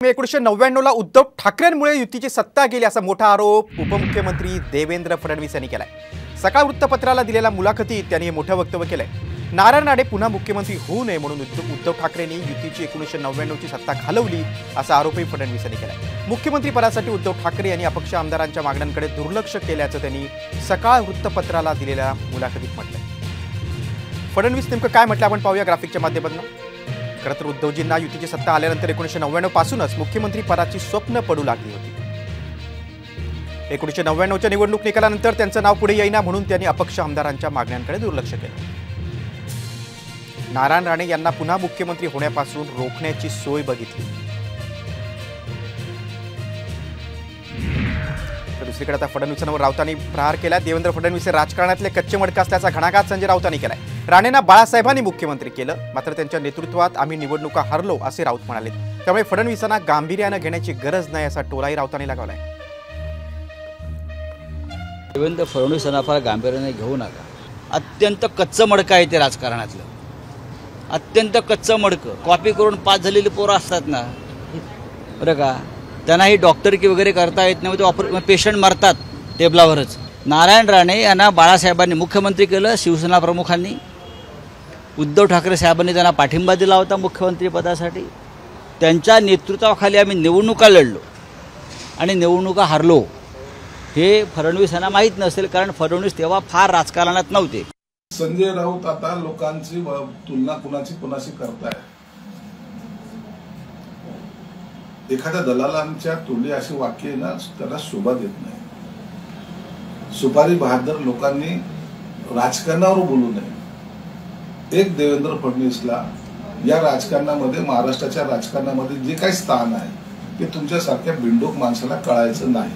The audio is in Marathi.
1999ला उद्धव ठाकरेंमुळे युतीची सत्ता गेली असा मोठा आरोप उपमुख्यमंत्री देवेंद्र फडणवीस यांनी केलाय। सकाळ वृत्तपत्राला दिलेल्या मुलाखतीत त्यांनी हे मोठं वक्तव्य केलंय। नारायण राणे पुन्हा मुख्यमंत्री होऊ नये म्हणून उद्धव ठाकरेंनी युतीची 1999ची सत्ता घालवली असा आरोपही फडणवीस यांनी केलाय। मुख्यमंत्री पदासाठी उद्धव ठाकरे यांनी अपक्ष आमदारांच्या मागण्यांकडे दुर्लक्ष केल्याचं त्यांनी सकाळ वृत्तपत्राला दिलेल्या मुलाखतीत म्हटलंय। फडणवीस नेमकं काय म्हटलं आपण पाहूया ग्राफिकच्या माध्यमातून। खरं तर उद्धवजींना युतीची सत्ता आल्यानंतर 1999 पासूनच मुख्यमंत्री पदाची स्वप्न पडू लागली होती। 1999च्या निवडणूक निकालानंतर त्यांचं नाव पुढे येईना म्हणून त्यांनी अपक्ष आमदारांच्या मागण्यांकडे दुर्लक्ष केलं। नारायण राणे यांना पुन्हा मुख्यमंत्री होण्यापासून रोखण्याची सोय बघितली। तर दुसरीकडे आता फडणवीसांवर राऊतांनी प्रहार केला। देवेंद्र फडणवीस राजकारणातले कच्चे मडके असल्याचा घणाघात संजय राऊतांनी केलाय। राणेंना बाळासाहेबांनी मुख्यमंत्री केलं, मात्र त्यांच्या नेतृत्वात आम्ही निवडणुका हरलो असे राऊत म्हणाले। त्यामुळे फडणवीसांना गांभीर्याने घेण्याची गरज नाही असा टोलाही राऊतांनी लगावलाय। देवेंद्र फडणवीसांना फार गांभीर्याने घेऊ नका। अत्यंत कच्चं मडकं आहे ते राजकारणातलं, अत्यंत कच्चं मडकं। कॉपी करून पास झालेली पोरं असतात ना, बरं का, त्यांनाही डॉक्टरकी वगैरे करता येत नाही, ते पेशंट मरतात टेबलावरच। नारायण राणे यांना बाळासाहेबांनी मुख्यमंत्री केलं, शिवसेना प्रमुखांनी। उद्धव ठाकरे साहेबांनी त्यांना पाठिंबा दिला होता मुख्यमंत्रीपदासाठी। त्यांच्या नेतृत्वाखाली आम्ही निवडणुका लढलो आणि निवडणुका हरलो। हे फडणवीसांना माहीत नसेल, कारण फडणवीस तेव्हा फार राजकारणात नव्हते। संजय राऊत आता लोकांची तुलना कुणाची करताय। एखाद्या दलालांच्या तोंडी अशी वाक्य ना त्याला शोभा देत नाही। सुपारी बहादर लोकांनी राजकारणावर बोलू नये। एक देवेंद्र फडणवीसला या राजकारणामध्ये, महाराष्ट्राच्या राजकारणामध्ये जे काही स्थान आहे ते तुमच्यासारख्या बिंडोक माणसाला कळायचं नाही।